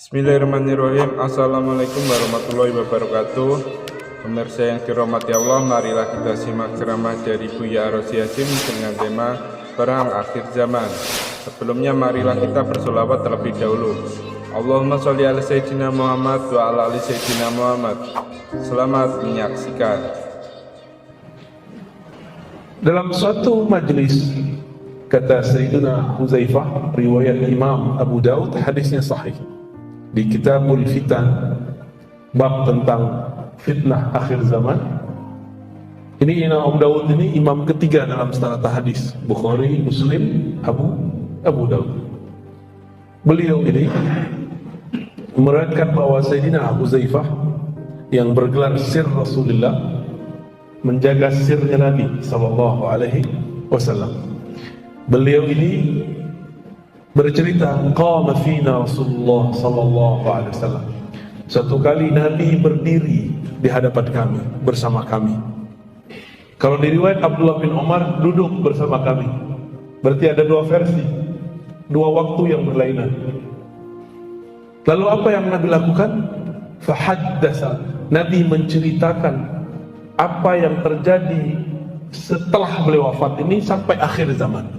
Bismillahirrahmanirrahim. Assalamualaikum warahmatullahi wabarakatuh. Pemirsa yang dirahmati Allah, marilah kita simak ceramah dari Buya Arosi Hasyim dengan tema Perang Akhir Zaman. Sebelumnya marilah kita bersolawat terlebih dahulu. Allahumma sholli ala Sayyidina Muhammad wa ala ali Sayyidina Muhammad. Selamat menyaksikan. Dalam suatu majlis, kata Sayyidina Huzaifah, riwayat Imam Abu Daud, hadisnya sahih, di Kitabul Fitan, bab tentang fitnah akhir zaman. Ini Imam Abu Daud ini imam ketiga dalam sanad hadis, Bukhari, Muslim, Abu Daud. Beliau ini meriwayatkan bahwa Sayyidina Huzaifah yang bergelar sir Rasulullah, menjaga sirnya Nabi sallallahu alaihi wasallam. Beliau ini bercerita, qama fina Rasulullah sallallahu alaihi wasallam. Suatu kali Nabi berdiri di hadapan kami, bersama kami. Kalau di riwayat Abdullah bin Umar, duduk bersama kami. Berarti ada dua versi, dua waktu yang berlainan. Lalu apa yang Nabi lakukan? Fahaddasa, Nabi menceritakan apa yang terjadi setelah beliau wafat ini sampai akhir zaman.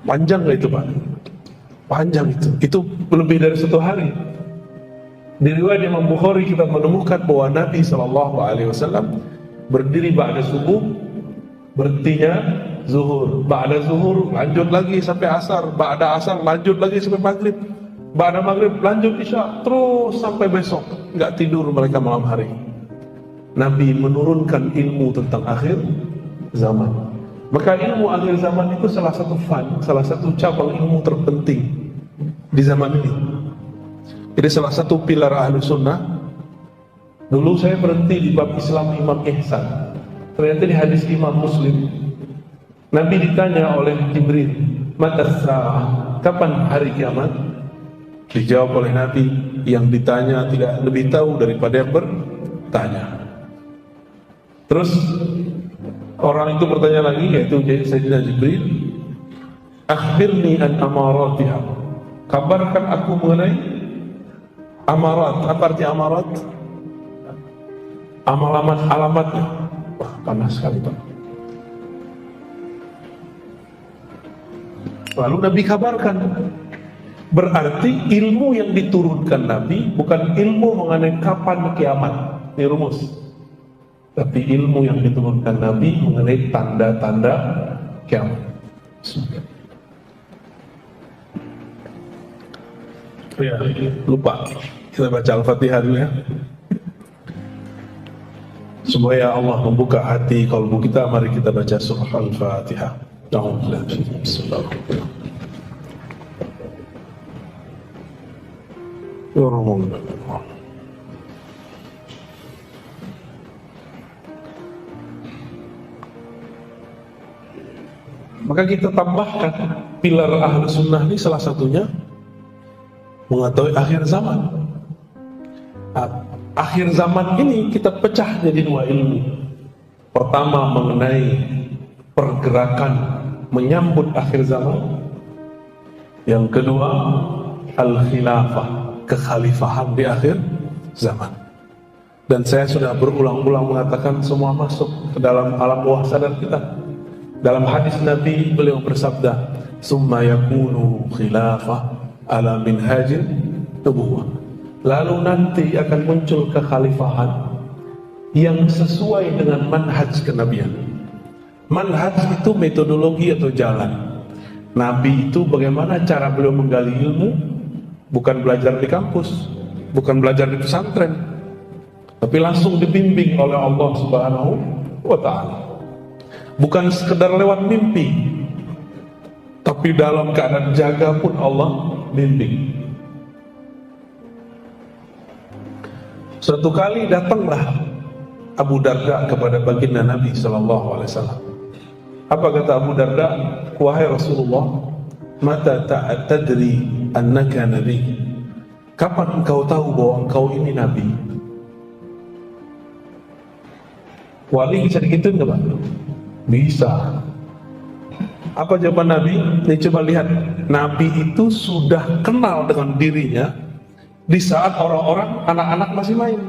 Panjang gak itu Pak? Panjang itu. Itu lebih dari 1 hari. Di riwayat Imam Bukhari kita menemukan bahwa Nabi SAW berdiri ba'da subuh, berhentinya zuhur, ba'da zuhur lanjut lagi sampai asar, ba'da asar lanjut lagi sampai maghrib, ba'da maghrib lanjut isya, terus sampai besok. Gak tidur mereka malam hari. Nabi menurunkan ilmu tentang akhir zaman. Maka ilmu akhir zaman itu salah satu cabang ilmu terpenting di zaman ini. Jadi salah satu pilar ahlu sunnah. Dulu saya berhenti di bab Islam Imam Ihsan. Ternyata di hadis Imam Muslim, Nabi ditanya oleh Jibril, Matas sa'ah, kapan hari kiamat? Dijawab oleh Nabi, yang ditanya tidak lebih tahu daripada yang bertanya. Terus orang itu bertanya lagi, yaitu Sayyidina Jibril, akhbirni an amaratiha, kabarkan aku mengenai amarat. Apa arti amarat? Alamatnya. Wah, panas sekali Pak. Lalu Nabi kabarkan. Berarti ilmu yang diturunkan Nabi bukan ilmu mengenai kapan kiamat. Ini rumus. Tapi ilmu yang diturunkan Nabi mengenai tanda-tanda kiamat. Ya, lupa. Kita baca Al-Fatihah dulu ya. Supaya Allah membuka hati kalbu kita, mari kita baca surah Al-Fatihah. Bismillahirrahmanirrahim. Maka kita tambahkan pilar ahlu sunnah ini, salah satunya mengetahui akhir zaman. Akhir zaman ini kita pecah jadi 2 ilmu. Pertama mengenai pergerakan menyambut akhir zaman. Yang kedua al-khilafah, kekhalifahan di akhir zaman. Dan saya sudah berulang-ulang mengatakan semua masuk ke dalam alam bawah sadar kita. Dalam hadis Nabi, beliau bersabda, summa yakunu khilafah ala minhajin nubuwah. Lalu nanti akan muncul kekhalifahan yang sesuai dengan manhaj kenabian. Manhaj itu metodologi atau jalan. Nabi itu bagaimana cara beliau menggali ilmu, bukan belajar di kampus, bukan belajar di pesantren, tapi langsung dibimbing oleh Allah Subhanahu wa ta'ala. Bukan sekedar lewat mimpi, tapi dalam keadaan jaga pun Allah bimbing. Suatu kali datanglah Abu Darda kepada baginda Nabi sallallahu alaihi wasallam. Apa kata Abu Darda? Wahai Rasulullah, mata tadri annaka nabi? Kapan engkau tahu bahwa engkau ini nabi? Wali bisa digituin enggak, Pak? Bisa. Apa jawaban Nabi? Nih coba lihat, Nabi itu sudah kenal dengan dirinya di saat orang-orang, anak-anak masih main.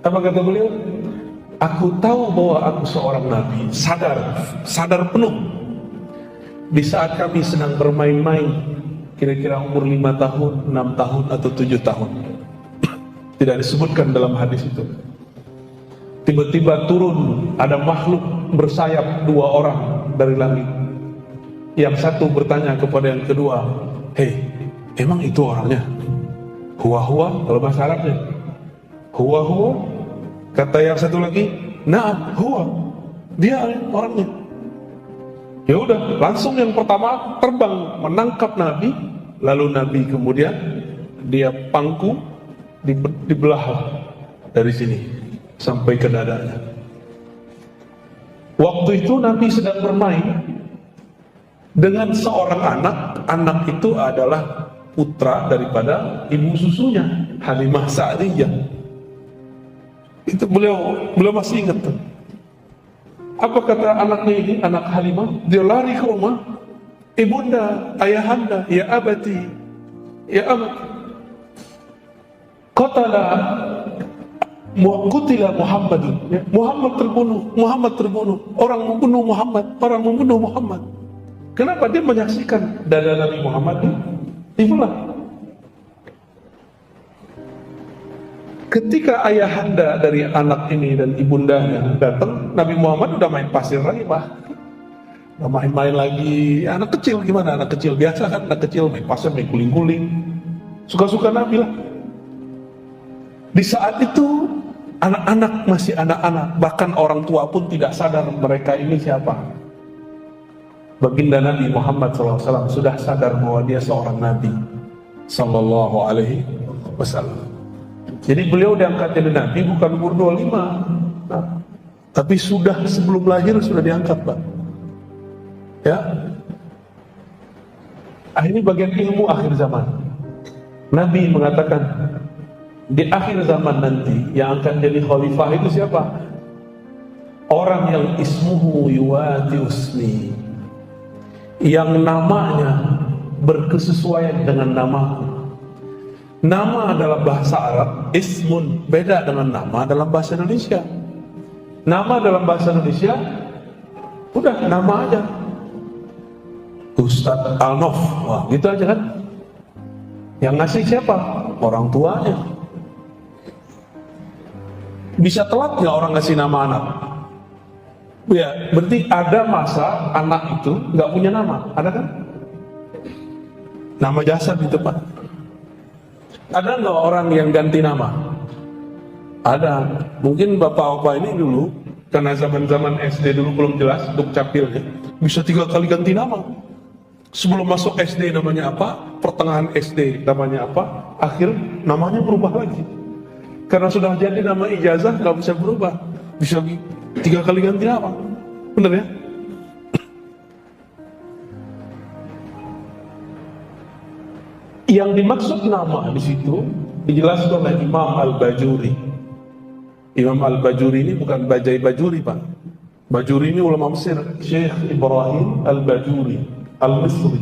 Apa kata beliau? Aku tahu bahwa aku seorang Nabi, sadar penuh. Di saat kami sedang bermain-main, kira-kira umur 5 tahun, 6 tahun, atau 7 tahun. Tidak disebutkan dalam hadis itu. Tiba-tiba turun, ada makhluk bersayap 2 orang dari langit. Yang satu bertanya kepada yang kedua, "Hei, emang itu orangnya?" "Huwa-huwa," kalau bahasa Arabnya. "Huwa-huwa." Kata yang satu lagi, "Na'am, huwa." Dia orangnya. Ya udah, langsung yang pertama terbang menangkap Nabi, lalu Nabi kemudian dia pangku, dibelah dari sini sampai ke dadanya. Waktu itu Nabi sedang bermain dengan seorang anak itu adalah putra daripada ibu susunya, Halimah Sa'diyah. Itu beliau masih ingat tuh. Apa kata anaknya ini, anak Halimah? Dia lari ke rumah, "Ibunda, ayahanda, ya abati, ya amat, kutila Muhammadun." Ya, Muhammad terbunuh, orang membunuh Muhammad. Kenapa? Dia menyaksikan dada Nabi Muhammad dibelah. Ketika ayahanda dari anak ini dan ibundanya datang, Nabi Muhammad udah main pasir lagi, Pak. Udah main-main lagi. Anak kecil gimana? Anak kecil biasa kan, anak kecil main pasir, main guling-guling. Suka-suka Nabi lah. Di saat itu anak-anak masih anak-anak, bahkan orang tua pun tidak sadar mereka ini siapa. Baginda Nabi Muhammad SAW sudah sadar bahwa dia seorang Nabi Sallallahu Alaihi Wasallam. Jadi beliau diangkat jadi Nabi bukan umur 25, tapi sudah sebelum lahir sudah diangkat, Pak. Ya. Ini bagian ilmu akhir zaman. Nabi mengatakan di akhir zaman nanti yang akan jadi khalifah itu siapa? Orang yang ismuhu yuwati usmi, yang namanya berkesesuaian dengan namaku. Nama dalam bahasa Arab, ismun, beda dengan nama dalam bahasa Indonesia. Nama dalam bahasa Indonesia, udah nama aja. Ustadz Alnof, wah gitu aja kan. Yang ngasih siapa? Orang tuanya. Bisa telat nggak orang ngasih nama anak? Ya, berarti ada masa anak itu nggak punya nama, ada kan? Nama jasad itu, Pak. Ada nggak orang yang ganti nama? Ada. Mungkin bapak-bapak ini dulu, karena zaman-zaman SD dulu belum jelas dukcapilnya, bisa 3 kali ganti nama. Sebelum masuk SD namanya apa, pertengahan SD namanya apa, akhir namanya berubah lagi. Karena sudah jadi nama ijazah nggak bisa berubah, bisa 3 kali ganti nama. Bener ya? Yang dimaksud nama di situ dijelaskan oleh Imam Al-Bajuri. Imam Al-Bajuri ini bukan Bajai Bajuri, Pak. Bajuri ini ulama Mesir, Syekh Ibrahim Al-Bajuri Al-Misri.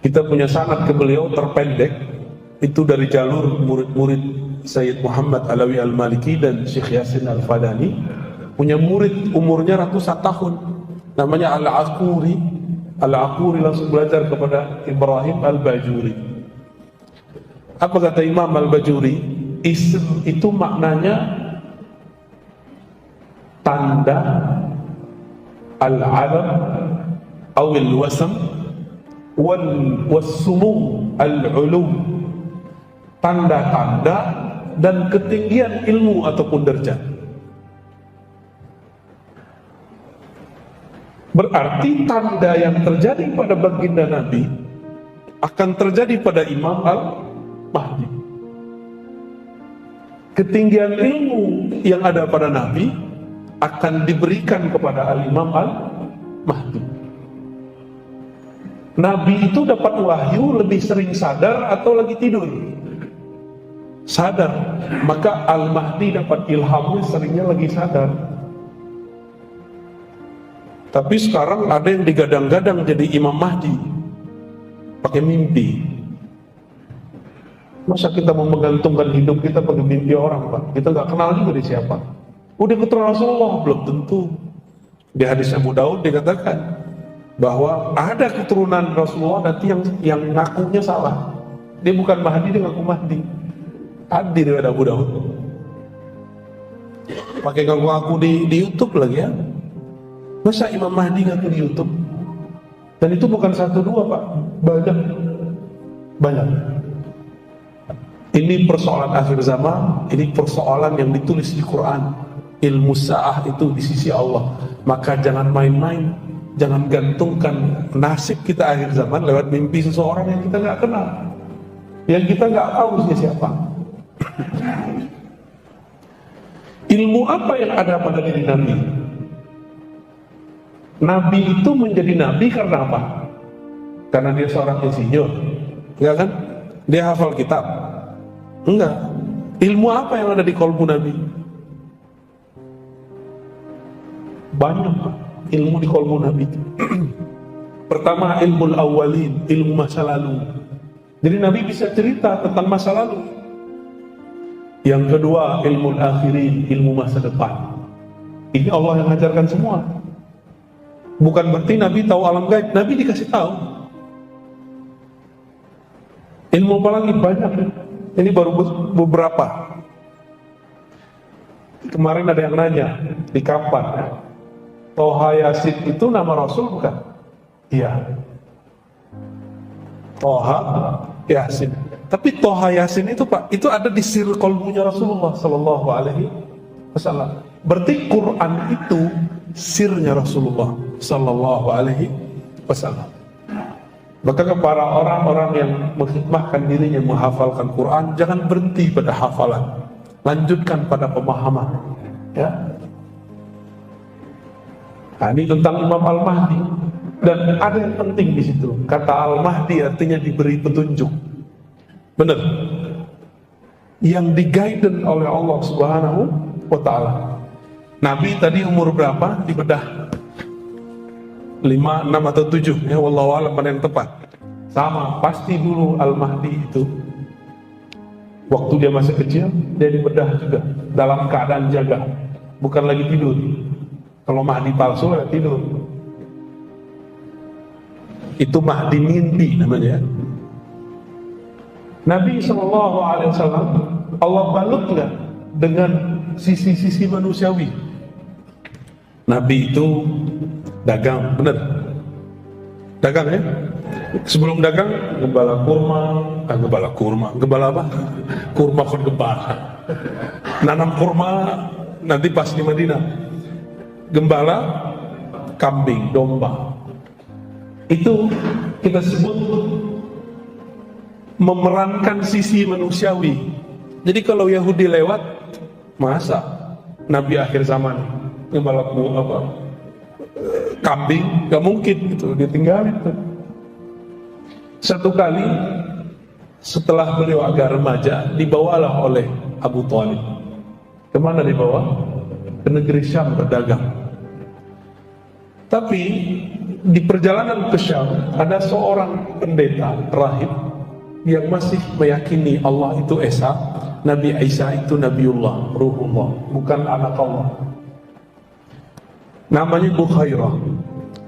Kita punya sanad ke beliau terpendek, itu dari jalur murid-murid Sayyid Muhammad Alawi Al-Maliki dan Syekh Yasin Al-Fadani. Punya murid umurnya ratusan tahun, namanya Al-Aquri. Al-Aquri langsung belajar kepada Ibrahim Al-Bajuri. Apa kata Imam Al-Bajuri? Ism itu maknanya tanda, al-alam awil wasam wal-sumu al-ulum, tanda-tanda dan ketinggian ilmu ataupun derajat. Berarti tanda yang terjadi pada baginda Nabi akan terjadi pada Imam Al-Mahdi. Ketinggian ilmu yang ada pada Nabi akan diberikan kepada Al-Imam Al-Mahdi. Nabi itu dapat wahyu lebih sering sadar atau lagi tidur? Sadar. Maka Al-Mahdi dapat ilhamnya seringnya lagi sadar. Tapi sekarang ada yang digadang-gadang jadi Imam Mahdi pakai mimpi. Masa kita mau menggantungkan hidup kita pakai mimpi orang, Pak? Kita nggak kenal juga dia siapa. Udah ketemu Rasulullah? Belum tentu. Di hadis Abu Daud dikatakan bahwa ada keturunan Rasulullah nanti yang ngakunya salah. Dia bukan Mahdi, dia ngaku Mahdi. Hadir di Abu Daud. Pakai ngaku-ngaku di YouTube lagi ya. Masa Imam Mahdi ngaku di YouTube? Dan itu bukan satu dua, Pak. Banyak. Ini persoalan akhir zaman. Ini persoalan yang ditulis di Quran. Ilmu sa'ah itu di sisi Allah. Maka jangan main-main, jangan gantungkan nasib kita akhir zaman lewat mimpi seseorang yang kita nggak kenal, yang kita nggak tahu dia siapa. Ilmu apa yang ada pada diri Nabi? Nabi itu menjadi Nabi karena apa? Karena dia seorang insinyur, enggak kan? Dia hafal kitab? Enggak. Ilmu apa yang ada di kolbu Nabi? Banyak ilmu di kolbu Nabi. Pertama, ilmu awalin, ilmu masa lalu. Jadi Nabi bisa cerita tentang masa lalu. Yang kedua, ilmu akhirin, ilmu masa depan. Ini Allah yang mengajarkan semua. Bukan berarti Nabi tahu alam gaib. Nabi dikasih tahu. Ilmu apa lagi? Banyak. Ini baru beberapa. Kemarin ada yang nanya di kapan, Toha Yasin itu nama Rasul bukan? Iya. Toha Yasin. Tapi Toha Yasin itu, Pak, itu ada di sir kolbunya Rasulullah Sallallahu Alaihi Wasallam. Berarti Quran itu sirnya Rasulullah Sallallahu Alaihi Wasallam. Maka kepada orang-orang yang mengkhidmahkan dirinya menghafalkan Quran, jangan berhenti pada hafalan, lanjutkan pada pemahaman. Ya. Nah, ini tentang Imam Al-Mahdi. Dan ada yang penting di situ. Kata Al-Mahdi artinya diberi petunjuk. Benar. Yang di-guidance oleh Allah Subhanahu wa Ta'ala. Nabi tadi umur berapa? Dibedah 5, 6 atau 7 ya, wallahu a'lam mana yang tepat. Sama, pasti dulu Al-Mahdi itu waktu dia masih kecil, dia dibedah juga dalam keadaan jaga, bukan lagi tidur. Kalau Mahdi palsu ya tidur. Itu Mahdi mimpi namanya. Nabi SAW Allah balut nggak dengan sisi-sisi manusiawi. Nabi itu dagang, bener. Dagang ya. Sebelum dagang gembala kurma, gembala apa? Kurma kon gembala. Nanam kurma nanti pas di Madinah. Gembala kambing, domba. Itu kita sebut memerankan sisi manusiawi. Jadi kalau Yahudi lewat, masa Nabi akhir zaman gembala apa? Kambing, gak mungkin gitu, ditinggalin tuh. Satu kali setelah beliau agak remaja, dibawalah oleh Abu Thalib. Kemana dibawa? Ke negeri Syam berdagang. Tapi di perjalanan ke Syam ada seorang pendeta rahib yang masih meyakini Allah itu Esa, Nabi Isa itu Nabiullah, Ruhullah, bukan anak Allah. Namanya Bukhairah.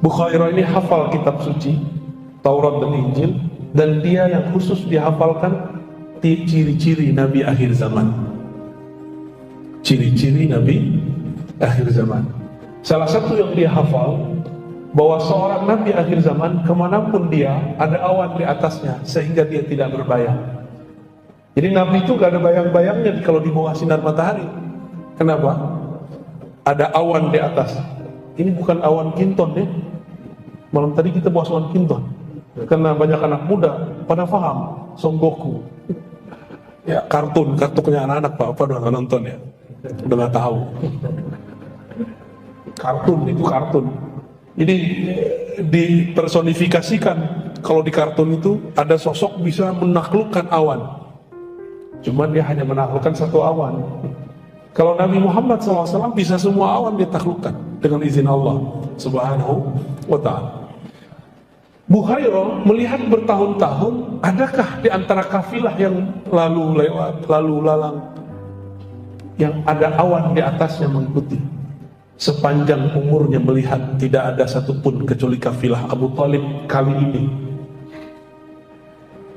Bukhairah ini hafal kitab suci Taurat dan Injil, dan dia yang khusus dihafalkan ciri-ciri Nabi akhir zaman. Ciri-ciri Nabi akhir zaman. Salah satu yang dia hafal, bahwa seorang Nabi akhir zaman kemanapun dia ada awan di atasnya sehingga dia tidak berbayang. Jadi Nabi itu gak ada bayang-bayangnya kalau di bawah sinar matahari. Kenapa? Ada awan di atas. Ini bukan awan kinton ya. Malam tadi kita bahas awan kinton. Karena banyak anak muda pada paham Son Goku. Ya kartunnya anak-anak Pak, apa udah nonton ya? Udah gak tahu. Kartun itu kartun. Jadi dipersonifikasikan. Kalau di kartun itu ada sosok bisa menaklukkan awan. Cuman dia hanya menaklukkan satu awan. Kalau Nabi Muhammad SAW bisa semua awan dia taklukkan dengan izin Allah Subhanahu wa ta'ala. Bukhairah melihat bertahun-tahun, adakah di antara kafilah yang lalu lewat, lalu lalang, yang ada awan di atasnya mengikuti. Sepanjang umurnya melihat tidak ada satupun kecuali kafilah Abu Thalib kali ini.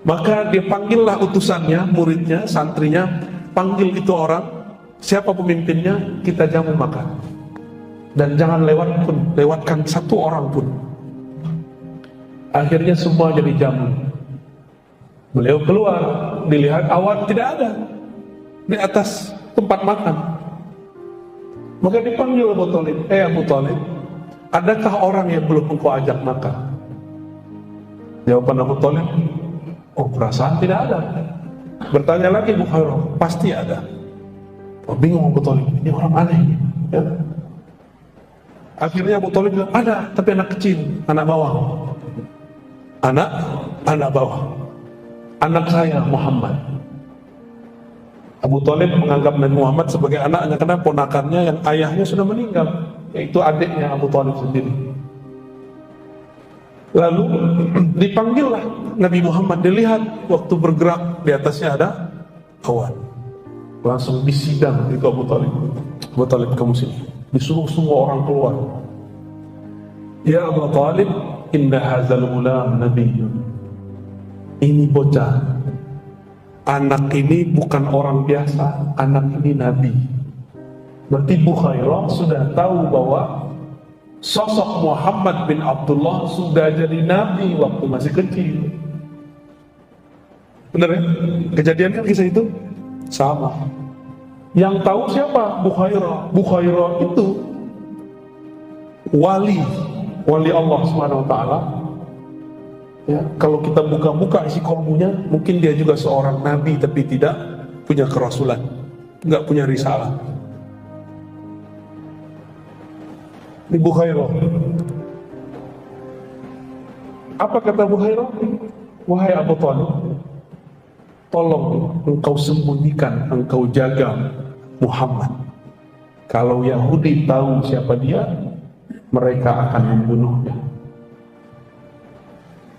Maka dia panggillah utusannya, muridnya, santrinya, panggil itu orang, siapa pemimpinnya, kita jamu makan. Dan jangan lewatkan satu orang pun. Akhirnya semua jadi jamu. Beliau keluar, dilihat awan tidak ada di atas tempat makan. Maka dipanggil Abu Thalib, Abu Thalib, adakah orang yang belum engkau ajak makan? Jawaban Abu Thalib, oh perasaan tidak ada. Bertanya lagi Bukhairah, pasti ada. Oh bingung Abu Thalib, ini orang aneh. Ya. Akhirnya Abu Thalib bilang, ada, tapi anak kecil, anak bawang. Anak bawang. Anak saya Muhammad. Abu Thalib menganggap Nabi Muhammad sebagai anaknya karena ponakannya yang ayahnya sudah meninggal, yaitu adiknya Abu Thalib sendiri. Lalu dipanggillah Nabi Muhammad, dilihat waktu bergerak di atasnya ada awan. Langsung disidang itu Abu Thalib. Abu Thalib kamu sini. Disuruh semua orang keluar. Ya Abu Thalib, inna hazal gulam nabiyyun. Ini bocah. Anak ini bukan orang biasa, anak ini nabi. Berarti Bukhairah sudah tahu bahwa sosok Muhammad bin Abdullah sudah jadi nabi waktu masih kecil. Benar ya? Kejadian kan kisah itu? Sama. Yang tahu siapa? Bukhairah. Bukhairah itu wali Allah Subhanahu wa ta'ala. Ya, kalau kita buka-buka isi kolbunya, mungkin dia juga seorang nabi tapi tidak punya kerasulan, nggak punya risalah. Ini Bukhairah. Apa kata Bukhairah? Wahai Abu Thalib, tolong engkau sembunyikan, engkau jaga Muhammad. Kalau Yahudi tahu siapa dia, mereka akan membunuhnya.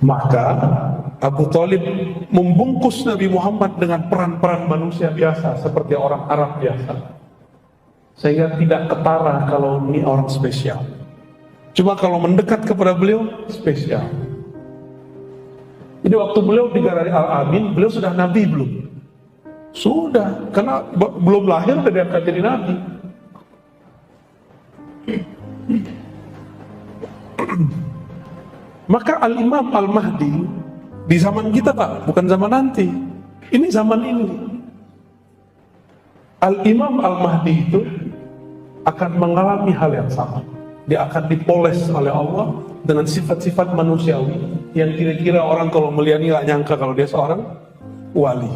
Maka Abu Thalib membungkus Nabi Muhammad dengan peran-peran manusia biasa seperti orang Arab biasa, sehingga tidak ketara kalau ini orang spesial. Cuma kalau mendekat kepada beliau spesial. Jadi waktu beliau di Gharari Al-Amin, beliau sudah nabi belum? Sudah, karena belum lahir sudah diangkat jadi nabi. Maka Al-Imam Al-Mahdi di zaman kita Pak, bukan zaman nanti. Ini zaman ini. Al-Imam Al-Mahdi itu akan mengalami hal yang sama. Dia akan dipoles oleh Allah dengan sifat-sifat manusiawi yang kira-kira orang kalau melihat ini gak nyangka kalau dia seorang wali.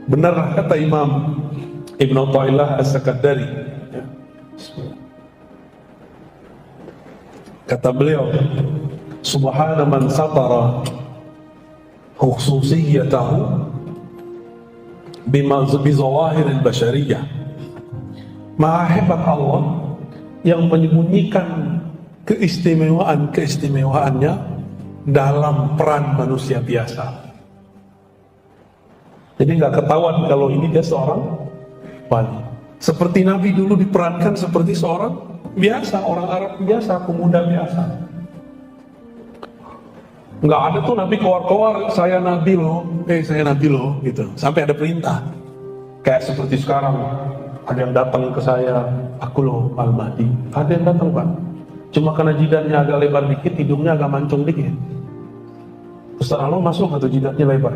Benar kata Imam Ibn Athaillah As-Sakandari. Kata beliau, subhana man satara khususiyatahu bizawahir al-bashariyah. Maha hebat Allah yang menyembunyikan keistimewaan-keistimewaannya dalam peran manusia biasa. Jadi nggak ketahuan kalau ini dia seorang wali. Seperti Nabi dulu diperankan seperti seorang biasa, orang Arab biasa, pemuda biasa. Nggak ada tuh Nabi keluar-keluar, saya Nabi loh, saya Nabi loh, gitu. Sampai ada perintah. Kayak seperti sekarang, ada yang datang ke saya, aku loh Al-Mahdi. Ada yang datang Pak. Cuma karena jidatnya agak lebar dikit, hidungnya agak mancung dikit. Ustaz Allah masuk atau jidatnya lebar?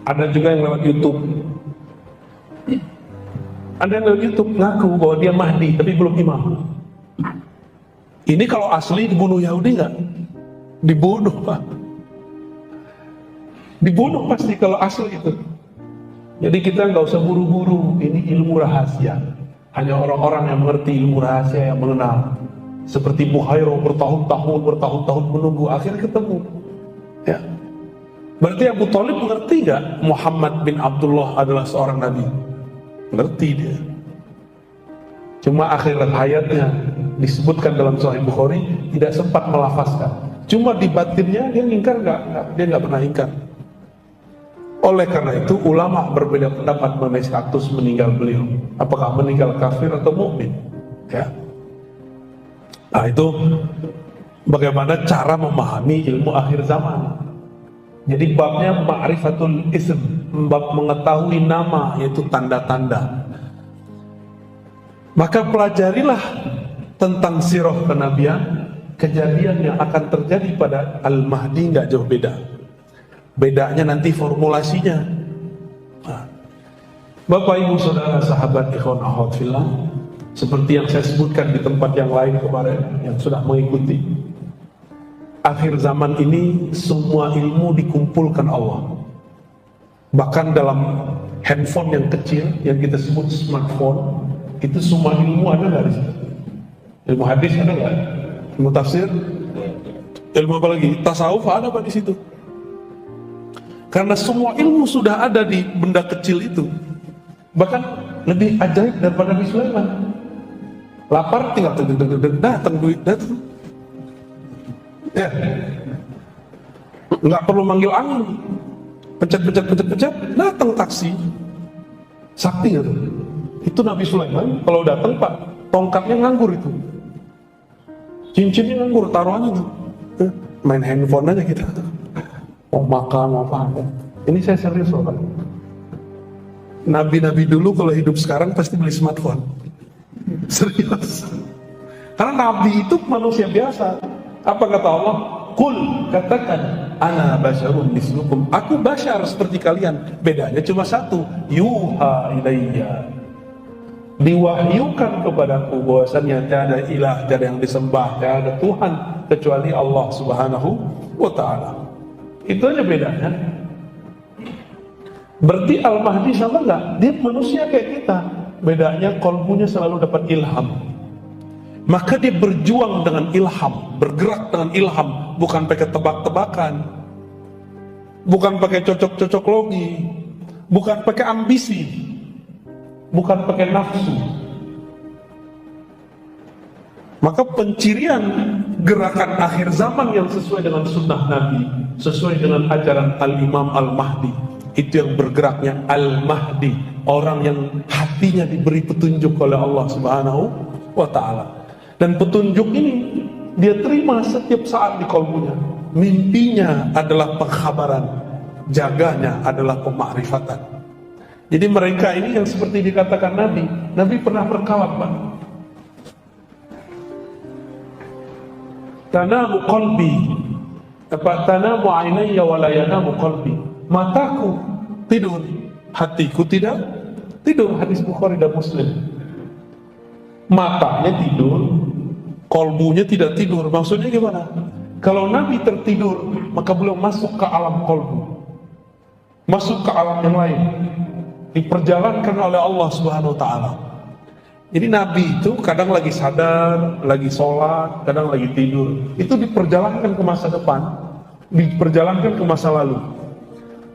Ada juga yang lewat YouTube. Ada yang lewat YouTube ngaku bahwa dia Mahdi, tapi belum imam. Ini kalau asli dibunuh Yahudi nggak? Dibunuh Pak. Dibunuh pasti kalau asli itu. Jadi kita nggak usah buru-buru. Ini ilmu rahasia. Hanya orang-orang yang mengerti ilmu rahasia yang mengenal. Seperti Bukhairah bertahun-tahun menunggu, akhirnya ketemu. Ya. Berarti Abu Thalib mengerti nggak Muhammad bin Abdullah adalah seorang nabi? Ngerti dia. Cuma akhir hayatnya disebutkan dalam Sahih Bukhari tidak sempat melafazkan. Cuma di batinnya dia ingkar dia nggak pernah ingkar. Oleh karena itu ulama berbeda pendapat mengenai status meninggal beliau. Apakah meninggal kafir atau mukmin? Ya. Nah itu bagaimana cara memahami ilmu akhir zaman. Jadi babnya ma'rifatul ism, bab mengetahui nama, yaitu tanda-tanda. Maka pelajarilah tentang sirah kenabian, kejadian yang akan terjadi pada Al-Mahdi nggak jauh beda. Bedanya nanti formulasinya. Nah, Bapak Ibu Saudara sahabat ikhwan akhwat fillah, seperti yang saya sebutkan di tempat yang lain kemarin yang sudah mengikuti. Akhir zaman ini semua ilmu dikumpulkan Allah. Bahkan dalam handphone yang kecil yang kita sebut smartphone, itu semua ilmu ada nggak di situ? Ilmu hadis ada nggak? Ilmu tafsir? Ilmu apa lagi? Tasawuf ada apa di situ? Karena semua ilmu sudah ada di benda kecil itu. Bahkan lebih ajaib daripada Nabi Sulaiman. Lapar tinggal datang duit datang. Ya, nggak perlu manggil angin, pencet, datang taksi, sakti gitu. Itu Nabi Sulaiman kalau datang Pak, tongkatnya nganggur itu, cincinnya nganggur, taruhannya tuh, main handphone aja kita, mau makan mau apa. Ini saya serius loh Pak. Nabi-nabi dulu kalau hidup sekarang pasti beli smartphone, serius. Karena Nabi itu manusia biasa. Apa kata Allah? Qul, katakan, ana basyarun mislukum. Aku basyar seperti kalian. Bedanya cuma satu, yuha ilayya. Diwahyukan kepadaku bahwasannya tiada ilah, tiada yang disembah, tiada Tuhan kecuali Allah Subhanahu wa taala. Itu aja bedanya. Berarti Al-Mahdi sama enggak? Dia manusia kayak kita. Bedanya kolbunya selalu dapat ilham. Maka dia berjuang dengan ilham, bergerak dengan ilham, bukan pakai tebak-tebakan, bukan pakai cocok-cocok logi, bukan pakai ambisi, bukan pakai nafsu. Maka pencirian gerakan akhir zaman yang sesuai dengan sunnah Nabi, sesuai dengan ajaran Al-Imam Al-Mahdi, itu yang bergeraknya Al-Mahdi, orang yang hatinya diberi petunjuk oleh Allah Subhanahu wa ta'ala. Dan petunjuk ini dia terima setiap saat di kalbunya. Mimpinya adalah pengkhabaran, jaganya adalah pemakrifatan. Jadi mereka ini yang seperti dikatakan Nabi pernah berkawan Pak. Tanamu qalbi, tanamu ainayya wa la yanamu qalbi. Mataku tidur, hatiku tidak tidur. Hadis Bukhari dan Muslim. Matanya tidur, kolbunya tidak tidur. Maksudnya gimana? Kalau Nabi tertidur, maka beliau masuk ke alam kolbu, masuk ke alam yang lain, diperjalankan oleh Allah Subhanahu wa ta'ala. Jadi Nabi itu kadang lagi sadar, lagi sholat, kadang lagi tidur. Itu diperjalankan ke masa depan, diperjalankan ke masa lalu.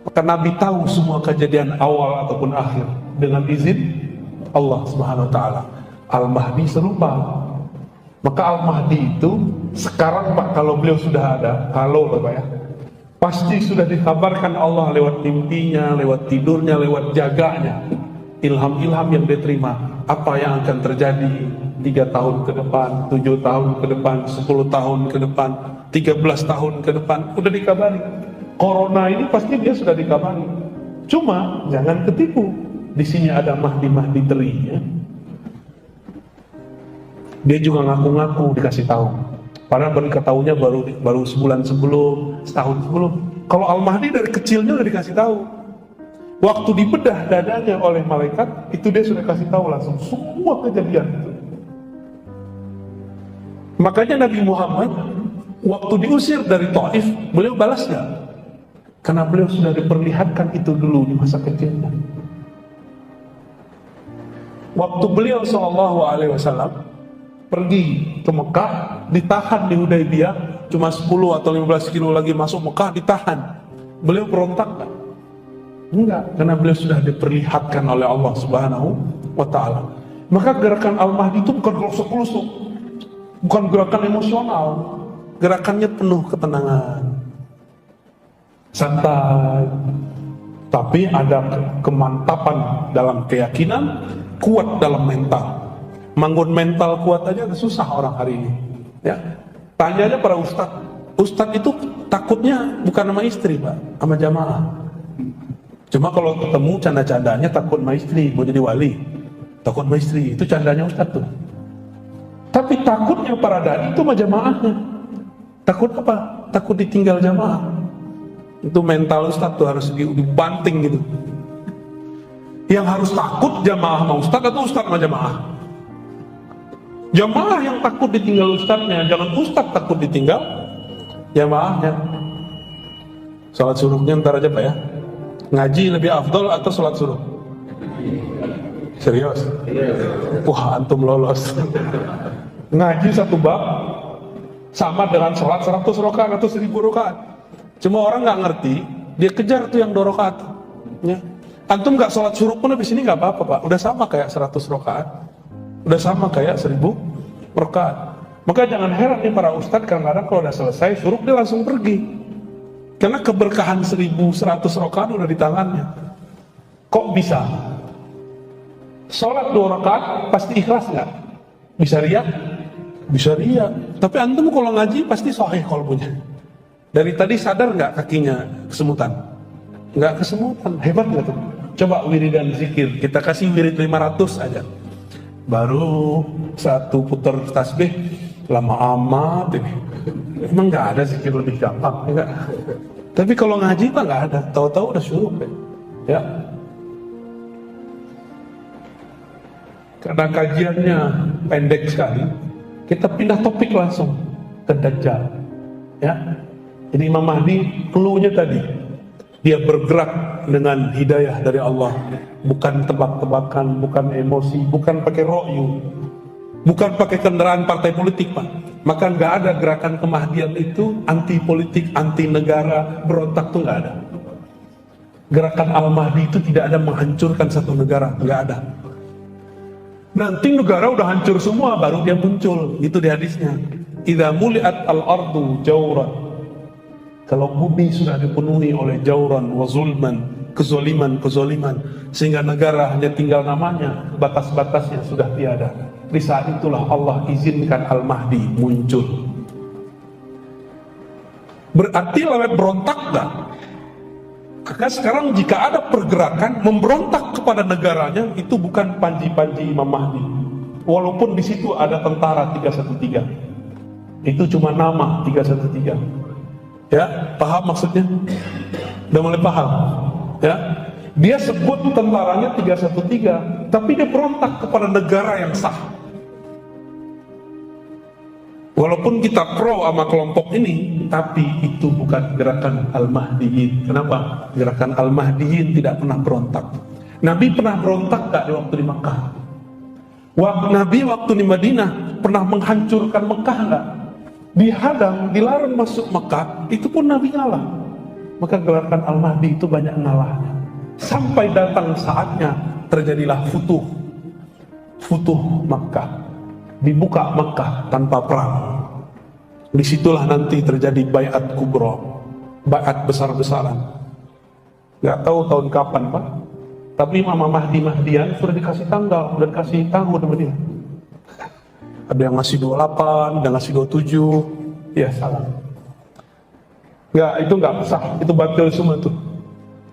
Maka Nabi tahu semua kejadian awal ataupun akhir dengan izin Allah Subhanahu wa ta'ala. Al-Mahdi serupa. Maka Al-Mahdi itu sekarang Pak, kalau beliau sudah ada, kalau Pak ya, pasti sudah dikabarkan Allah lewat mimpinya, lewat tidurnya, lewat jaganya, ilham-ilham yang dia terima. Apa yang akan terjadi 3 tahun ke depan, 7 tahun ke depan, 10 tahun ke depan, 13 tahun ke depan, udah dikabari. Corona ini pasti dia sudah dikabari. Cuma jangan ketipu, di sini ada Mahdi teri ya. Dia juga ngaku-ngaku dikasih tahu. Padahal baru ketahunya baru sebulan sebelum, setahun sebelum. Kalau Al-Mahdi dari kecilnya udah dikasih tahu. Waktu dibedah dadanya oleh malaikat, itu dia sudah kasih tahu langsung semua kejadian itu. Makanya Nabi Muhammad waktu diusir dari Taif, beliau balasnya. Karena beliau sudah diperlihatkan itu dulu di masa kecilnya. Waktu beliau SAW pergi ke Mekah, ditahan di Hudaybiyah, cuma 10 atau 15 kilo lagi masuk Mekah, ditahan. Beliau berontak kan? Enggak, karena beliau sudah diperlihatkan oleh Allah Subhanahu wa ta'ala. Maka gerakan Al-Mahdi itu bukan gelosok-gelosok, bukan gerakan emosional, gerakannya penuh ketenangan, santai, tapi ada kemantapan dalam keyakinan, kuat dalam mental. Manggun mental kuat aja susah orang hari ini. Ya, tanya aja para ustadz. Ustadz itu takutnya bukan sama istri, Pak, sama jamaah. Cuma kalau ketemu canda-candanya takut sama istri, mau jadi wali. Takut sama istri, itu candanya ustadz tuh. Tapi takutnya para dai itu sama jamaahnya. Takut apa? Takut ditinggal jamaah. Itu mental ustadz tuh harus dibanting gitu. Yang harus takut jamaah sama ustadz atau ustadz sama jamaah? Jamaah yang takut ditinggal ustadznya, jangan ustadz takut ditinggal jamaahnya. Salat suruhnya ntar aja Pak ya. Ngaji lebih afdol atau salat suruh? Serius? Wah, antum lolos. Ngaji satu bab sama dengan salat 100 rakaat atau 1000 rakaat. Cuma orang nggak ngerti, dia kejar tuh yang 2 rakaat. Ya. Antum nggak salat suruh pun habis ini nggak apa-apa Pak. Udah sama kayak 100 rakaat. Udah sama kayak 1000 rakaat. Maka jangan heran nih para ustadz kadang-kadang kalau udah selesai suruh dia langsung pergi. Karena keberkahan 1100 rakaat udah di tangannya. Kok bisa? Sholat 2 rakaat pasti ikhlas nggak? Bisa riak? Bisa riak. Tapi antum kalau ngaji pasti sahih qalbunya. Dari tadi sadar nggak kakinya kesemutan? Nggak kesemutan. Hebat nggak tuh? Coba wiridan zikir. Kita kasih wirid 500 aja. Baru satu putar tasbih lama amat ini. Emang nggak ada zikir lebih gampang, enggak? Tapi kalau ngaji mah nggak ada, tahu-tahu udah syuruk ya. Karena kajiannya pendek sekali, kita pindah topik langsung ke Dajjal. Ya, jadi Imam Mahdi clue-nya tadi, dia bergerak dengan hidayah dari Allah, bukan tebak-tebakan, bukan emosi, bukan pakai ro'yu, bukan pakai kendaraan partai politik Pak. Maka nggak ada gerakan kemahdian itu anti politik, anti negara, berontak tuh nggak ada. Gerakan Al-Mahdi itu tidak ada menghancurkan satu negara, nggak ada. Nanti negara udah hancur semua baru dia muncul, itu di hadisnya. Idza muliat al-ardu jawran. Kalau bumi sudah dipenuhi oleh jawran wa zulman, kezoliman, sehingga negara hanya tinggal namanya, batas-batasnya sudah tiada. Di saat itulah Allah izinkan Al-Mahdi muncul. Berarti lewat berontak gak? Maka sekarang jika ada pergerakan memberontak kepada negaranya, itu bukan panji-panji Imam Mahdi. Walaupun di situ ada tentara 313. Itu cuma nama 313. Ya, paham maksudnya? Udah mulai paham? Ya. Dia sebut tentaranya 313, tapi dia berontak kepada negara yang sah. Walaupun kita pro sama kelompok ini, tapi itu bukan gerakan Al-Mahdiyin. Kenapa? Gerakan Al-Mahdiyin tidak pernah berontak. Nabi pernah berontak gak di waktu di Mekah? Nabi waktu di Madinah pernah menghancurkan Mekah gak? Dihadang, dilarang masuk Mekah, itu pun Nabi ngalah. Maka gerakan Al-Mahdi itu banyak ngalahnya. Sampai datang saatnya terjadilah Futuh Makkah. Dibuka Makkah tanpa perang. Disitulah nanti terjadi Baiat Kubra, Baiat besar-besaran. Gak tahu tahun kapan Pak. Tapi Imam Mahdian sudah dikasih tanggal, sudah dikasih tahun sama dia. Ada yang ngasih 28, ada yang ngasih 27. Ya salah. Nggak, itu nggak sah, itu batil semua tuh.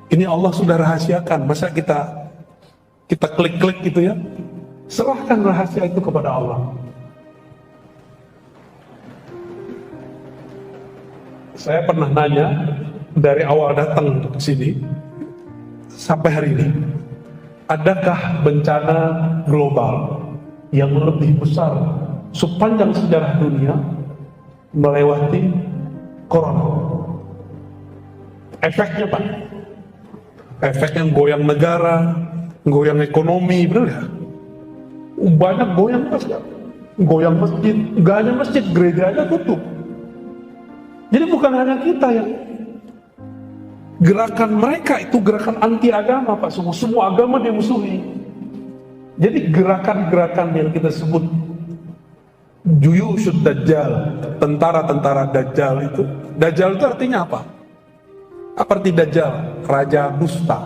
Ini Allah sudah rahasiakan, masa kita klik-klik gitu ya. Serahkan rahasia itu kepada Allah. Saya pernah nanya dari awal datang ke sini sampai hari ini, adakah bencana global yang lebih besar sepanjang sejarah dunia melewati corona? Efeknya Pak, efek yang goyang negara, goyang ekonomi, benar ya? Banyak goyang masjid, nggak hanya masjid, gereja aja tutup. Jadi bukan hanya kita yang gerakan mereka itu gerakan anti agama Pak, semua agama dimusuhi. Jadi gerakan-gerakan yang kita sebut Juyushud Dajjal, tentara-tentara Dajjal itu, Dajjal itu artinya apa? Apa arti Dajjal? Raja dusta.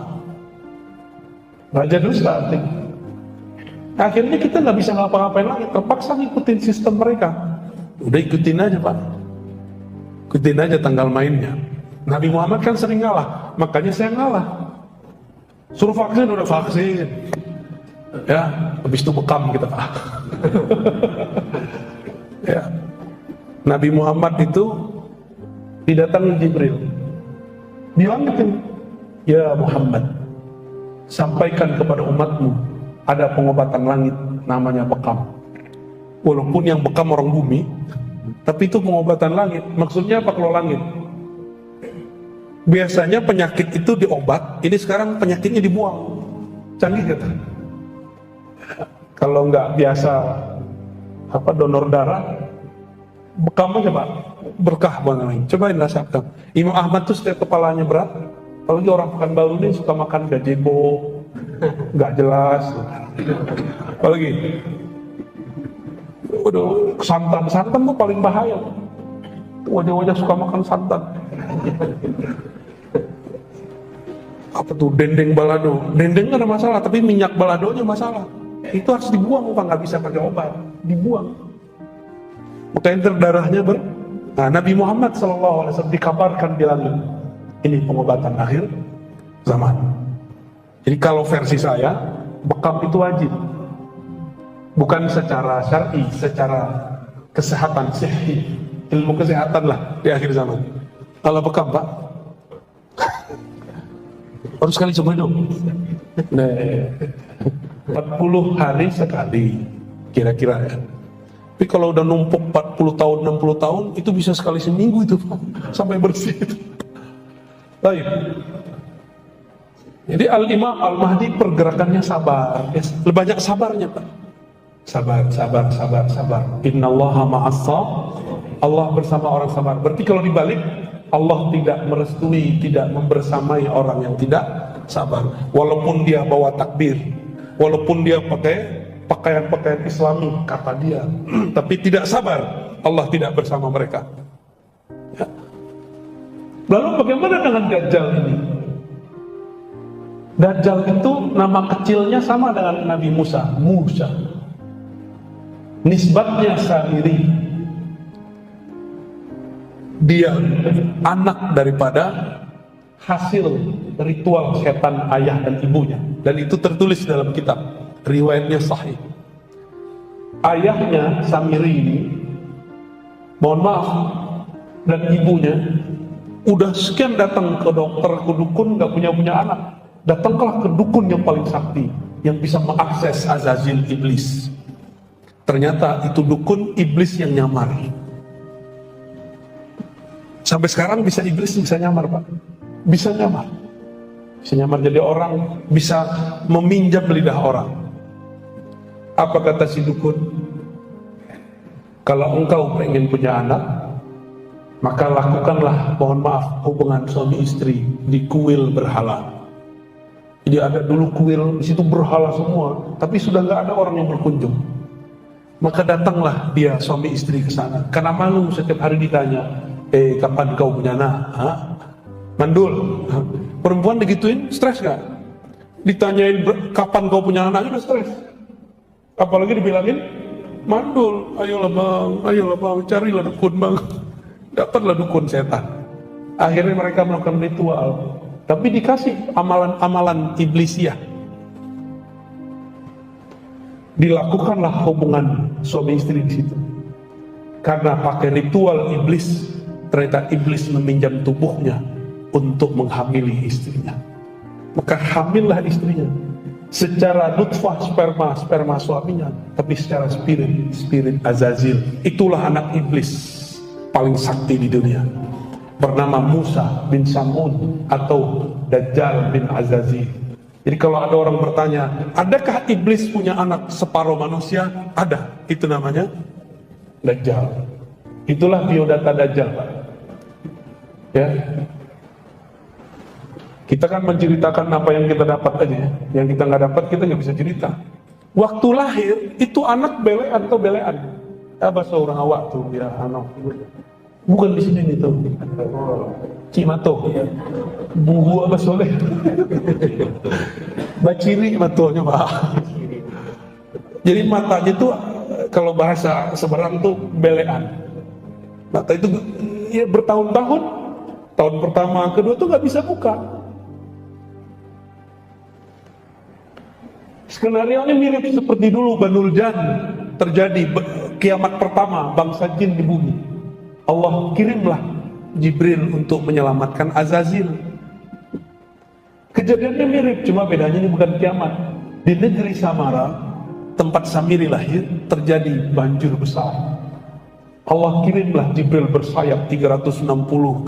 Raja dusta artinya. Akhirnya kita nggak bisa ngapa-ngapain lagi, terpaksa ngikutin sistem mereka. Udah ikutin aja Pak, ikutin aja tanggal mainnya. Nabi Muhammad kan sering ngalah, makanya saya ngalah. Suruh vaksin, udah vaksin. Ya, habis itu bekam kita Pak. Ya. Nabi Muhammad itu didatangi Jibril, bilang gitu, ya Muhammad, sampaikan kepada umatmu ada pengobatan langit namanya bekam. Walaupun yang bekam orang bumi, tapi itu pengobatan langit. Maksudnya apa kalau langit? Biasanya penyakit itu diobat, ini sekarang penyakitnya dibuang. Canggih gitu. Kalau nggak biasa donor darah, bekam aja Pak, berkah banget. Cobain rasakan. Imam Ahmad tuh setiap kepalanya berat, apalagi orang Pekanbaru ini suka makan gazebo, nggak jelas. Apalagi, waduh, santan tuh paling bahaya. Wajah-wajah suka makan santan. Apa tuh dendeng balado? Dendeng nggak ada masalah, tapi minyak baladonya masalah. Itu harus dibuang Pak, nggak bisa pakai obat, dibuang. Makanya darahnya Nah, Nabi Muhammad SAW dikabarkan di langit, ini pengobatan akhir zaman. Jadi kalau versi saya, bekam itu wajib, bukan secara syar'i, secara kesehatan, sihhi, ilmu kesehatan lah di akhir zaman. Kalau bekam Pak, harus sekali coba dong. 40 hari sekali kira-kira ya. Tapi kalau udah numpuk 40 tahun, 60 tahun, itu bisa sekali seminggu itu Pak, sampai bersih itu. Baik. Jadi Al-Imam Al-Mahdi pergerakannya sabar, banyak sabarnya Pak. Sabar. Innallaha ma'as-sabir. Allah bersama orang sabar. Berarti kalau dibalik, Allah tidak merestui, tidak membersamai orang yang tidak sabar. Walaupun dia bawa takbir, walaupun dia pakai pakaian-pakaian Islami, kata dia, tapi tidak sabar, Allah tidak bersama mereka. Ya. Lalu bagaimana dengan Dajjal ini? Dajjal itu nama kecilnya sama dengan Nabi Musa. Nisbatnya Samiri. Dia anak daripada hasil ritual setan ayah dan ibunya, dan itu tertulis dalam kitab, riwayatnya sahih. Ayahnya Samiri ini, mohon maaf, dan ibunya udah sekian datang ke dokter, ke dukun, gak punya anak. Datanglah ke dukun yang paling sakti, yang bisa mengakses Azazil iblis. Ternyata itu dukun iblis yang nyamar. Sampai sekarang bisa iblis bisa nyamar Pak, bisa nyamar jadi orang, bisa meminjam lidah orang. Apa kata si dukun? Kalau engkau pengen punya anak, maka lakukanlah, mohon maaf, hubungan suami istri di kuil berhala. Jadi ada dulu kuil, di situ berhala semua, tapi sudah nggak ada orang yang berkunjung. Maka datanglah dia suami istri ke sana, karena malu setiap hari ditanya, kapan kau punya anak? Mandul. Perempuan digituin, stres gak? Ditanyain kapan kau punya anak, udah stres. Apalagi dibilangin, mandul, ayolah bang, carilah dukun bang. Dapatlah dukun setan. Akhirnya mereka melakukan ritual, tapi dikasih amalan-amalan iblisiah. Dilakukanlah hubungan suami istri di situ. Karena pakai ritual iblis, ternyata iblis meminjam tubuhnya untuk menghamili istrinya. Maka hamillah istrinya secara nutfah, sperma suaminya, tapi secara spirit Azazil. Itulah anak iblis paling sakti di dunia, bernama Musa bin Samun atau Dajjal bin Azazil. Jadi kalau ada orang bertanya, adakah iblis punya anak separuh manusia? Ada, itu namanya Dajjal. Itulah biodata Dajjal Pak. Ya, kita kan menceritakan apa yang kita dapat aja, yang kita nggak dapat kita nggak bisa cerita. Waktu lahir itu anak belean atau belean. Bahasa orang awak tuh ya anak. Bukan di sini nih tuh. Cimato. Buhu apa soleh? Baciri matonya Pak. Jadi matanya itu kalau bahasa seberang tuh belean. Mata itu ya bertahun-tahun. Tahun pertama, kedua tuh nggak bisa buka. Skenario ini mirip seperti dulu Banul Jan terjadi kiamat pertama bangsa jin di bumi. Allah kirimlah Jibril untuk menyelamatkan Azazil. Kejadiannya mirip, cuma bedanya ini bukan kiamat. Di negeri Samara, tempat Samiri lahir, terjadi banjir besar. Allah kirimlah Jibril bersayap 360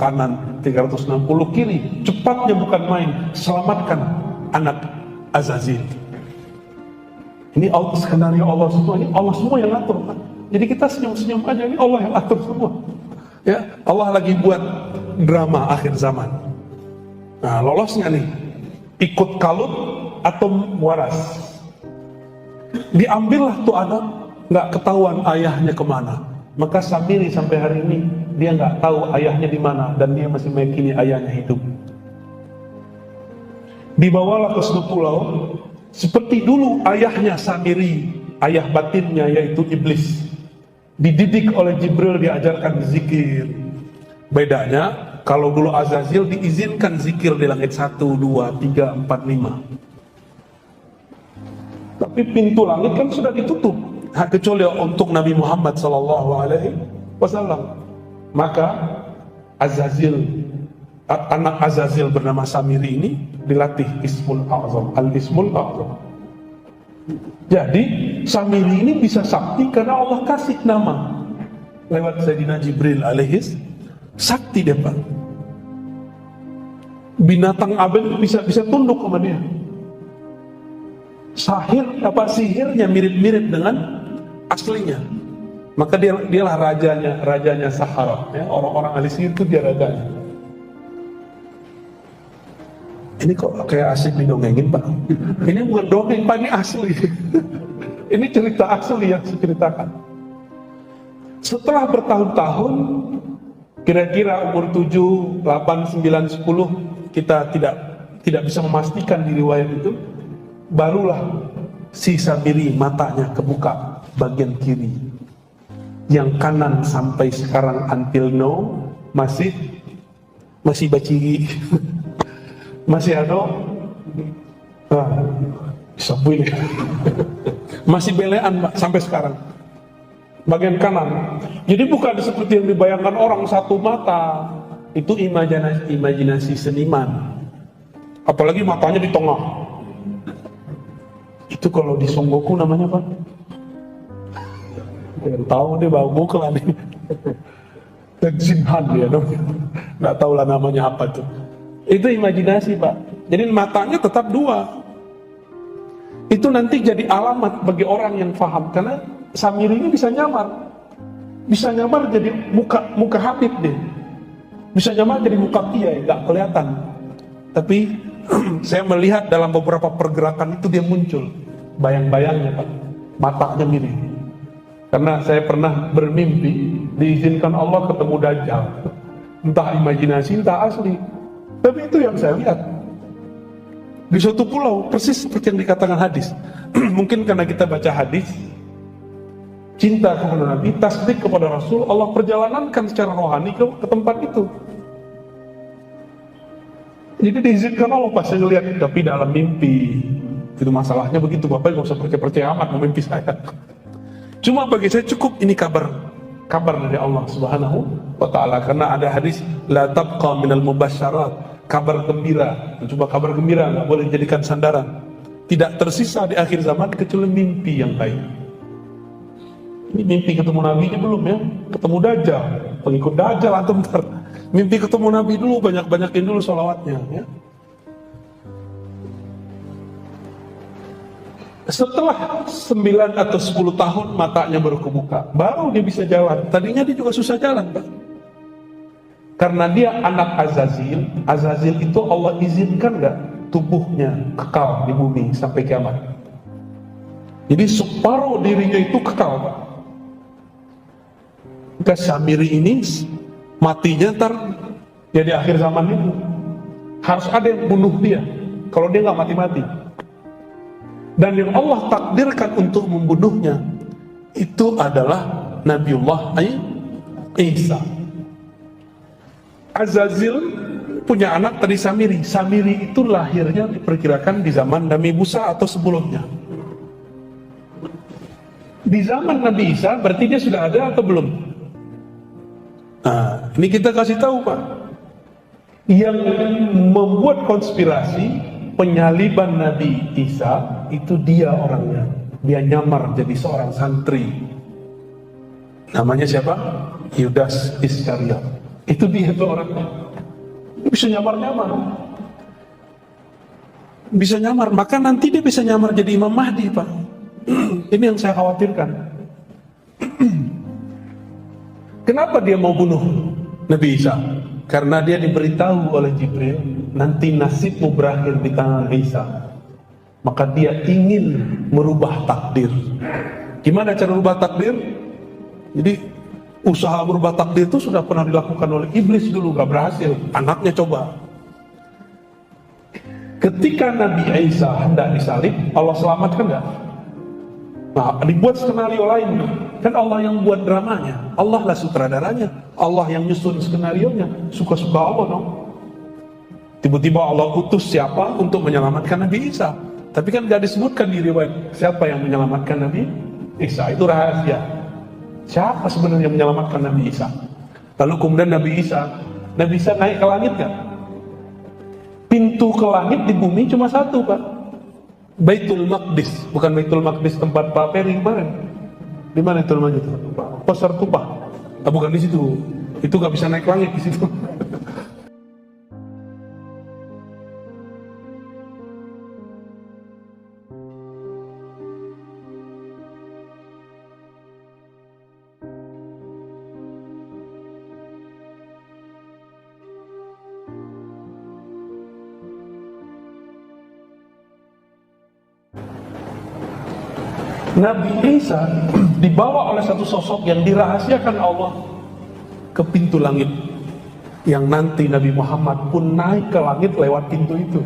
kanan, 360 kiri. Cepatnya bukan main, selamatkan anak Azazil. Ini skenario Allah semua, ini Allah semua yang atur. Jadi kita senyum-senyum aja, ini Allah yang atur semua. Ya, Allah lagi buat drama akhir zaman. Nah, lolosnya nih, ikut kalut atau waras. Diambillah tuh anak, nggak ketahuan ayahnya kemana. Maka Samiri sampai hari ini dia nggak tahu ayahnya di mana dan dia masih meyakini ayahnya hidup. Dibawalah ke suatu pulau. Seperti dulu ayahnya Samiri, ayah batinnya yaitu iblis, dididik oleh Jibril, diajarkan zikir. Bedanya kalau dulu Azazil diizinkan zikir di langit 1, 2, 3, 4, 5. Tapi pintu langit kan sudah ditutup, kecuali untuk Nabi Muhammad SAW. Maka Azazil, anak Azazil bernama Samiri ini dilatih Ismul A'zam, Al-Ismul A'zam. Jadi Samiri ini bisa sakti karena Allah kasih nama lewat Sayyidina Jibril alaihis sakti dia Pak. Binatang aben bisa tunduk sama dia. Sihirnya mirip-mirip dengan aslinya. Maka dialah rajanya Sahara. Ya, orang-orang ahli sihir itu dia rajanya. Ini kok kayak asik didongengin Pak. Ini bukan dongeng Pak, ini asli. Ini cerita asli yang saya ceritakan. Setelah bertahun-tahun, kira-kira umur 7, 8, 9, 10, kita tidak bisa memastikan di riwayat itu, barulah si Samiri matanya kebuka bagian kiri. Yang kanan sampai sekarang until now masih baciri. Masih ada bisa boleh. Masih belean Pak sampai sekarang. Bagian kanan. Jadi bukan seperti yang dibayangkan orang satu mata. Itu imajinasi seniman. Apalagi matanya di tengah. Itu kalau di Son Goku namanya Pak. Yang tahu dia bawa buku lah nih. Jinhan dia dong. Nggak tahu lah namanya apa tuh. Itu imajinasi Pak. Jadi matanya tetap dua. Itu nanti jadi alamat bagi orang yang paham. Karena Samiri ini bisa nyamar. Bisa nyamar jadi muka Habib deh. Bisa nyamar jadi muka Kiai, nggak kelihatan. Tapi saya melihat dalam beberapa pergerakan itu dia muncul. Bayang-bayangnya Pak. Matanya mirip. Karena saya pernah bermimpi diizinkan Allah ketemu Dajjal. Entah imajinasi, entah asli. Tapi itu yang saya lihat di suatu pulau, persis seperti yang dikatakan hadis. Mungkin karena kita baca hadis, cinta kepada Nabi, tasdik kepada Rasul, Allah perjalanankan secara rohani ke tempat itu. Jadi diizinkan Allah pas saya ngeliat, tapi dalam mimpi. Itu masalahnya begitu, Bapak nggak usah percaya amat mau mimpi saya. Cuma bagi saya cukup ini kabar dari Allah Subhanahu wa ta'ala. Karena ada hadis la tabqa minal mubasyarat, kabar gembira. Coba kabar gembira nggak boleh dijadikan sandaran. Tidak tersisa di akhir zaman kecuali mimpi yang baik. Ini mimpi ketemu Nabi nya belum ya, ketemu Dajjal, pengikut Dajjal atau bentar. Mimpi ketemu Nabi dulu, banyak-banyakin dulu sholawatnya ya. Setelah 9 atau 10 tahun matanya baru kebuka, baru dia bisa jalan. Tadinya dia juga susah jalan Pak. Karena dia anak Azazil. Azazil itu Allah izinkan gak tubuhnya kekal di bumi sampai kiamat. Jadi separuh dirinya itu kekal, Pak. Maka Samiri ini matinya ntar ya di akhir zaman itu harus ada yang bunuh dia kalau dia nggak mati-mati. Dan yang Allah takdirkan untuk membunuhnya itu adalah Nabiullah Isa. Azazil punya anak tadi Samiri. Samiri itu lahirnya diperkirakan di zaman Nabi Musa atau sebelumnya. Di zaman Nabi Isa berarti dia sudah ada atau belum? Nah, ini kita kasih tahu, Pak. Yang membuat konspirasi penyaliban Nabi Isa itu dia orangnya. Dia nyamar jadi seorang santri. Namanya siapa? Yudas Iskariot. Itu dia tuh orangnya. Dia bisa nyamar-nyamar. Bisa nyamar, maka nanti dia bisa nyamar jadi Imam Mahdi, Pak. Ini yang saya khawatirkan. Kenapa dia mau bunuh Nabi Isa? Karena dia diberitahu oleh Jibril, nanti nasibmu berakhir di tangan Isa. Maka dia ingin merubah takdir. Gimana cara merubah takdir? Jadi usaha merubah takdir itu sudah pernah dilakukan oleh iblis dulu, gak berhasil. Anaknya coba. Ketika Nabi Isa hendak disalib, Allah selamatkan gak? Nah, dibuat skenario lain. Kan Allah yang buat dramanya, Allah lah sutradaranya, Allah yang nyusun skenarionya. Suka-suka Allah dong. Tiba-tiba Allah utus siapa untuk menyelamatkan Nabi Isa. Tapi kan gak disebutkan di riwayat siapa yang menyelamatkan Nabi Isa. Itu rahasia. Siapa sebenarnya yang menyelamatkan Nabi Isa? Lalu kemudian Nabi Isa naik ke langit gak? Pintu ke langit di bumi cuma satu, Pak. Baitul Maqdis, bukan Baitul Maqdis tempat Pak Peri kemarin. Di mana itu namanya itu? Pasar Tupah. Ah, bukan di situ. Itu gak bisa naik langit di situ. Nabi Isa dibawa oleh satu sosok yang dirahasiakan Allah ke pintu langit, yang nanti Nabi Muhammad pun naik ke langit lewat pintu itu.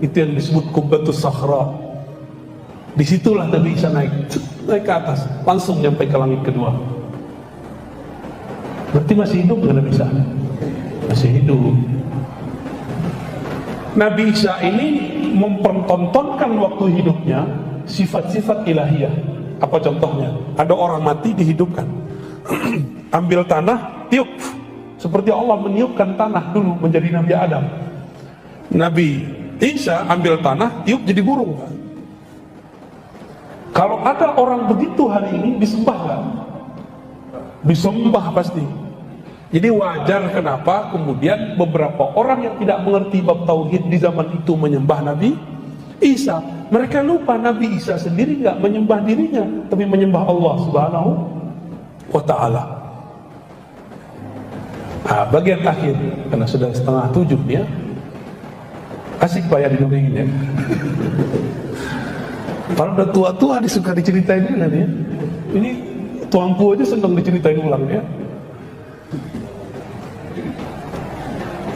Itu yang disebut Qubbatus Sakhra. Disitulah Nabi Isa naik ke atas, langsung nyampe ke langit kedua. Berarti masih hidup nggak Nabi Isa? Masih hidup. Nabi Isa ini mempertontonkan waktu hidupnya sifat-sifat ilahiyah. Apa contohnya? Ada orang mati dihidupkan. Ambil tanah, tiup. Seperti Allah meniupkan tanah dulu menjadi Nabi Adam. Nabi Isa ambil tanah, tiup jadi burung. Kalau ada orang begitu hari ini, disembah gak? Disembah pasti. Jadi wajar kenapa kemudian beberapa orang yang tidak mengerti bab tauhid di zaman itu menyembah Nabi Isa. Mereka lupa Nabi Isa sendiri nggak menyembah dirinya, tapi menyembah Allah Subhanahu wa Ta'ala. Nah, bagian akhir, karena sudah 6:30 ya, asik Pak ya didengerin ya. Kalau udah tua-tua disuka diceritain kan ya. Ini tuangku aja senang diceritain ulang ya.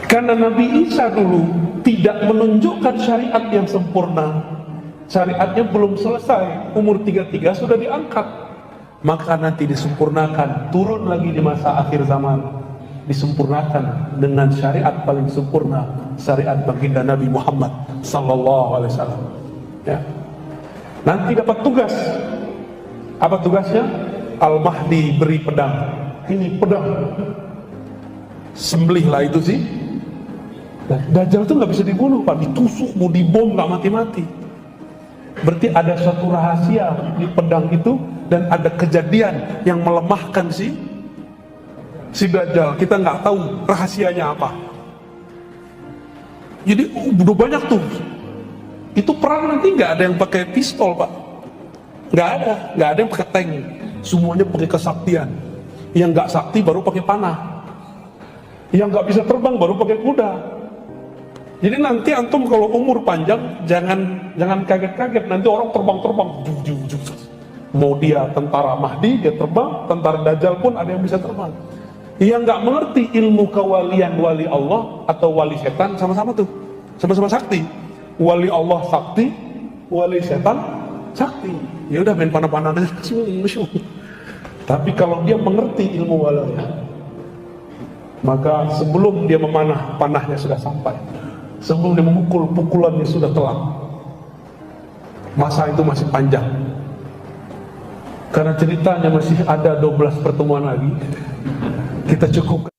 Karena Nabi Isa dulu tidak menunjukkan syariat yang sempurna. Syariatnya belum selesai, umur 33 sudah diangkat. Maka nanti disempurnakan, turun lagi di masa akhir zaman, disempurnakan dengan syariat paling sempurna, syariat baginda Nabi Muhammad sallallahu alaihi wasallam. Ya. Nanti dapat tugas. Apa tugasnya? Al-Mahdi beri pedang. Ini pedang. Sembelihlah itu sih. Dajjal itu nggak bisa dibunuh, Pak. Ditusuk, mau dibom nggak mati-mati. Berarti ada suatu rahasia di pedang itu, dan ada kejadian yang melemahkan si Dajjal. Kita nggak tahu rahasianya apa. Jadi udah banyak tuh. Itu perang nanti nggak ada yang pakai pistol, Pak. Nggak ada yang pakai tank. Semuanya pakai kesaktian. Yang nggak sakti baru pakai panah. Yang nggak bisa terbang baru pakai kuda. Jadi nanti antum kalau umur panjang jangan kaget-kaget, nanti orang terbang-terbang. Mau dia tentara Mahdi, dia terbang. Tentara Dajjal pun ada yang bisa terbang. Yang nggak mengerti ilmu kewalian wali Allah atau wali setan, sama-sama tuh, sama-sama sakti. Wali Allah sakti, wali setan sakti. Ya udah main panah-panah aja. Tapi kalau dia mengerti ilmu walayah, maka sebelum dia memanah, panahnya sudah sampai. Sebelum dia memukul, pukulannya sudah telat. Masa itu masih panjang. Karena ceritanya masih ada 12 pertemuan lagi. Kita cukup